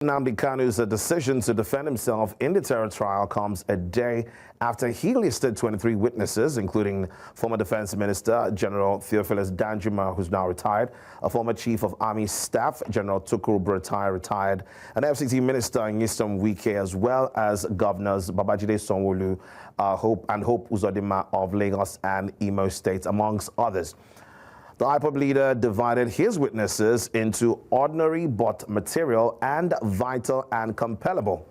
Nnamdi Kanu's decision to defend himself in the terror trial comes a day after he listed 23 witnesses, including former Defense Minister General Theophilus Danjuma, who's now retired, a former Chief of Army Staff General Buratai, retired, an FCT Minister Wike, as well as Governors Babajide Sanwo-Olu, Hope Uzodinma of Lagos and Imo States, amongst others. The IPOB leader divided his witnesses into ordinary but material and vital and compellable,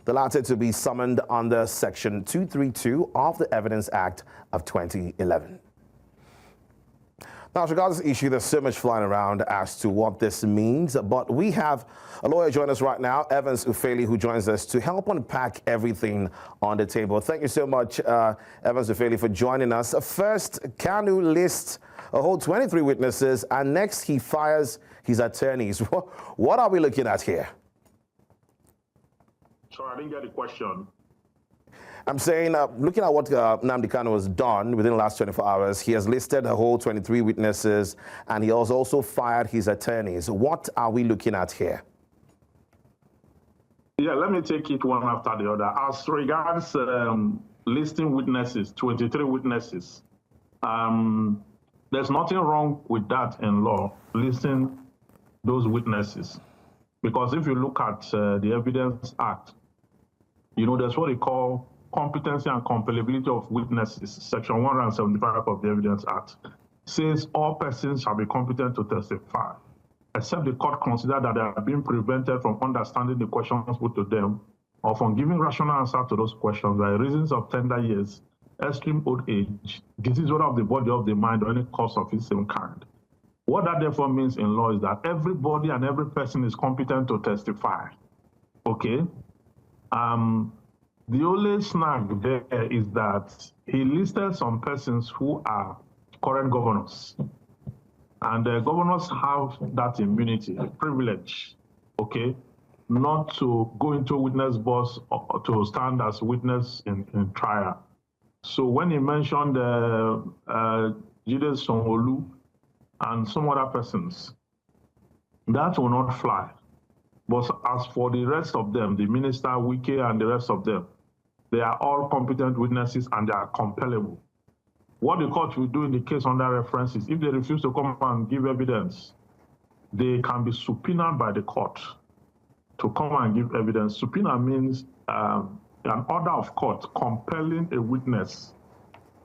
the latter to be summoned under Section 232 of the Evidence Act of 2011. Now, as regards this issue, there's so much flying around as to what this means, but we have a lawyer join us right now, Evans Ufeli, who joins us to help unpack everything on the table. Thank you so much, Evans Ufeli, for joining us. First, Kanu lists a whole 23 witnesses, and next he fires his attorneys. What are we looking at here? Sorry, I didn't get the question. I'm saying, looking at what Nnamdi Kanu has done within the last 24 hours, he has listed a whole 23 witnesses, and he has also fired his attorneys. What are we looking at here? Yeah, let me take it one after the other. As regards listing witnesses, 23 witnesses, there's nothing wrong with that in law, listing those witnesses. Because if you look at the Evidence Act, you know, there's what they call competency and compellability of witnesses. Section 175 of the Evidence Act says all persons shall be competent to testify, except the court consider that they are being prevented from understanding the questions put to them or from giving rational answer to those questions by reasons of tender years, extreme old age, disease of the body of the mind, or any cause of the same kind. What that therefore means in law is that everybody and every person is competent to testify. Okay? The only snag there is that he listed some persons who are current governors. And governors have that immunity, privilege, okay, not to go into witness box or to stand as witness in trial. So when he mentioned Jide Sanwo-Olu and some other persons, that will not fly. But as for the rest of them, the minister, Wike, and the rest of them, they are all competent witnesses and they are compellable. What the court will do in the case under reference is if they refuse to come and give evidence, they can be subpoenaed by the court to come and give evidence. Subpoena means an order of court compelling a witness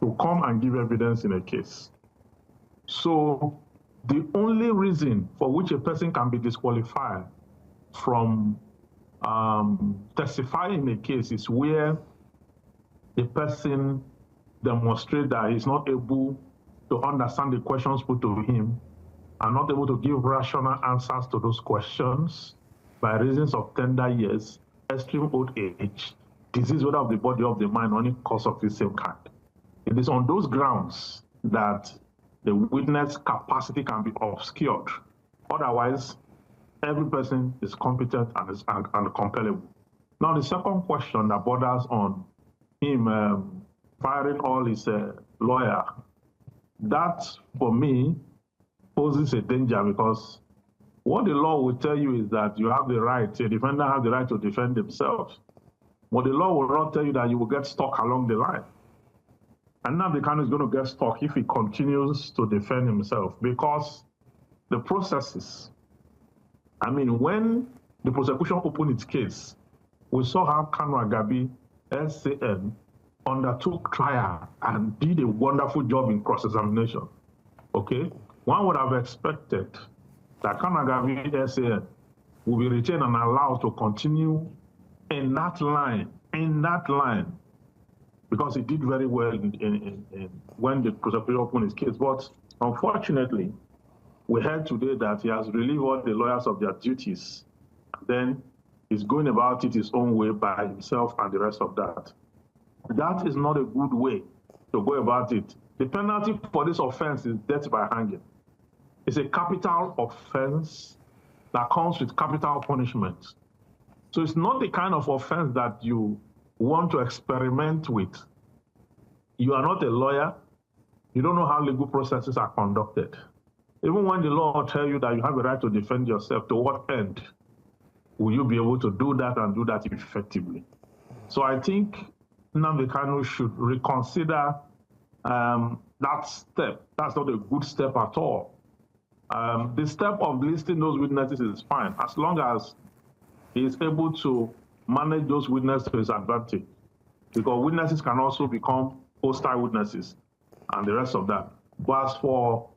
to come and give evidence in a case. So the only reason for which a person can be disqualified from testifying in a case is where the person demonstrates that he's not able to understand the questions put to him and not able to give rational answers to those questions by reasons of tender years, extreme old age, disease whether of the body or of the mind, or any cause of the same kind. It is on those grounds that the witness capacity can be obscured. Otherwise, every person is competent and compellable. Now, the second question that borders on him firing all his lawyer, that, for me, poses a danger because what the law will tell you is that you have the right, a defendant has the right to defend himself. But the law will not tell you that you will get stuck along the line. And now the Kanu is going to get stuck if he continues to defend himself because the processes, I mean, when the prosecution opened its case, we saw how Kanu Agabi, SCN, undertook trial and did a wonderful job in cross-examination. Okay? One would have expected that Kanu Agabi, SCN, will be retained and allowed to continue in that line, because he did very well when the prosecutor opened his case. But unfortunately, we heard today that he has relieved all the lawyers of their duties. Then he's going about it his own way by himself and the rest of that. That is not a good way to go about it. The penalty for this offense is death by hanging. It's a capital offense that comes with capital punishment. So it's not the kind of offense that you want to experiment with. You are not a lawyer. You don't know how legal processes are conducted. Even when the law tells you that you have a right to defend yourself, to what end? will you be able to do that and do that effectively? So I think Nnamdi Kanu should reconsider that step. That's not a good step at all. The step of listing those witnesses is fine, as long as he is able to manage those witnesses to his advantage. Because witnesses can also become hostile witnesses and the rest of that. But as for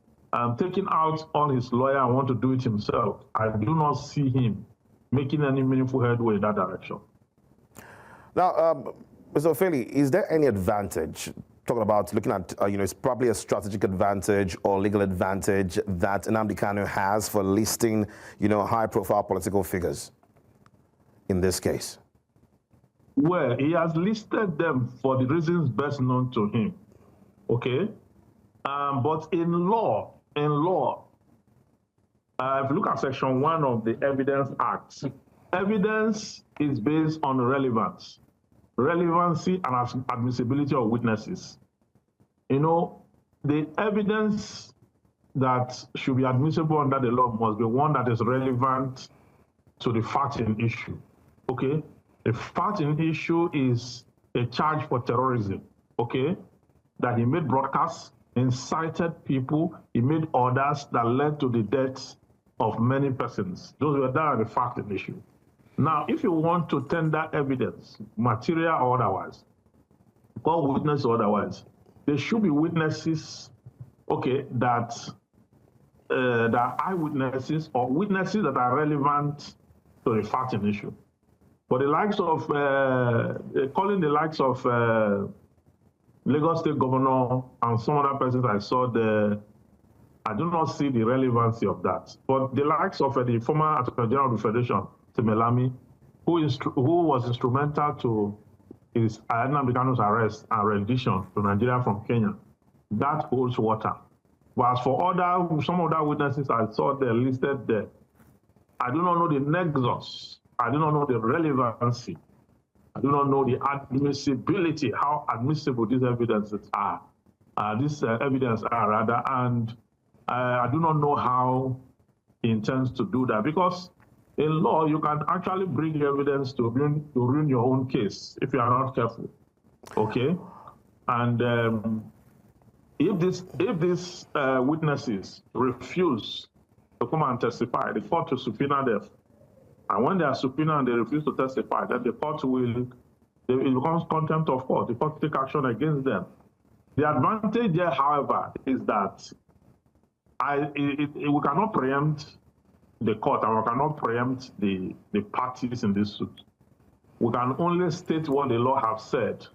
taking out all his lawyer and want to do it himself, I do not see him making any meaningful headway in that direction. Now, Mr. Ofeli, is there any advantage, talking about looking at, it's probably a strategic advantage or legal advantage that Nnamdi Kanu has for listing, high-profile political figures in this case? Well, he has listed them for the reasons best known to him, okay? But in law, if you look at Section 1 of the Evidence Act, evidence is based on relevance, relevancy and admissibility of witnesses. The evidence that should be admissible under the law must be one that is relevant to the fact in issue, okay? The fact in issue is a charge for terrorism, okay? That he made broadcasts, incited people, he made orders that led to the deaths of many persons. Those were the fact in issue. Now, if you want to tender evidence, material or otherwise, call witness or otherwise, there should be witnesses, okay, that are eyewitnesses or witnesses that are relevant to the fact in issue. But the likes of, calling the likes of Lagos State Governor and some other persons I saw there, I do not see the relevancy of that. But the likes of the former Attorney General of the Federation, Timelami, who was instrumental to his Nnamdi Kanu's arrest and rendition to Nigeria from Kenya, that holds water. But as for some other witnesses I saw there listed there, I do not know the nexus. I do not know the relevancy. I do not know the admissibility, how admissible these evidences are. And I do not know how he intends to do that, because in law you can actually bring evidence to ruin your own case if you are not careful. Okay, and if these witnesses refuse to come and testify, the court will subpoena them. And when they are subpoenaed and they refuse to testify, then the court it becomes contempt of court. The court will take action against them. The advantage there, however, is that we cannot preempt the court and we cannot preempt the parties in this suit. We can only state what the law has said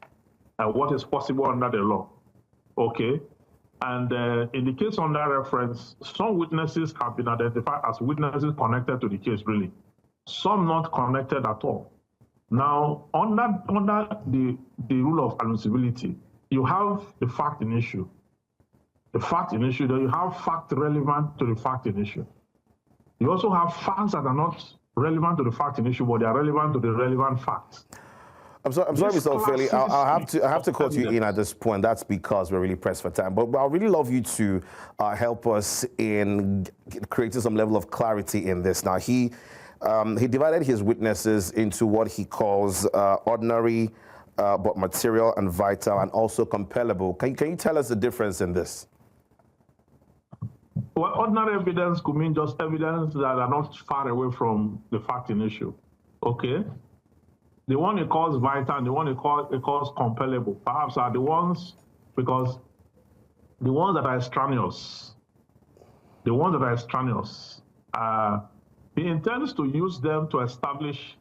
and what is possible under the law. Okay? And in the case under reference, some witnesses have been identified as witnesses connected to the case, really. Some not connected at all. Now, under the rule of admissibility, you have the fact in issue. The fact in issue, then you have fact relevant to the fact in issue. You also have facts that are not relevant to the fact in issue, but they are relevant to the relevant facts. I'm sorry, Mr. Ofeli. I have to cut you in at this point. That's because we're really pressed for time. But I'd really love you to help us in creating some level of clarity in this. Now, he divided his witnesses into what he calls ordinary, but material and vital, and also compellable. Can you tell us the difference in this? Well, ordinary evidence could mean just evidence that are not far away from the fact in issue. Okay? The one he calls vital and the one he calls compellable perhaps are the ones, because the ones that are extraneous, he intends to use them to establish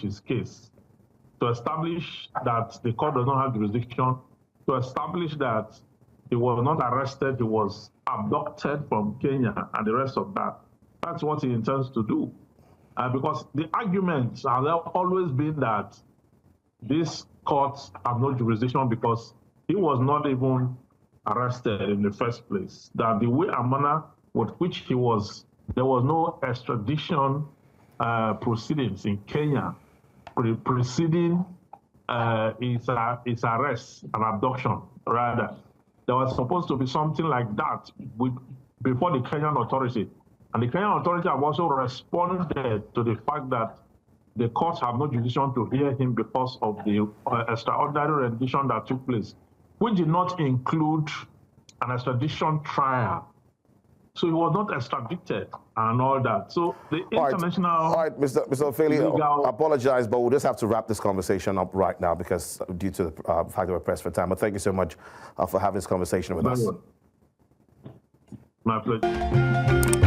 his case, to establish that the court does not have jurisdiction, to establish that he was not arrested, he was abducted from Kenya and the rest of that. That's what he intends to do. Because the arguments have always been that these courts have no jurisdiction because he was not even arrested in the first place. That the way and manner with which there was no extradition proceedings in Kenya preceding his arrest and abduction, rather. There was supposed to be something like that before the Kenyan authority And the Kenyan authority have also responded to the fact that the courts have no jurisdiction to hear him because of the extraordinary rendition that took place, which did not include an extradition trial. So he was not extradited and all that. So the international... All right, Mr. Ofeli, legal... I apologize, but we'll just have to wrap this conversation up right now because due to the fact that we're pressed for time. But thank you so much for having this conversation with us. My pleasure.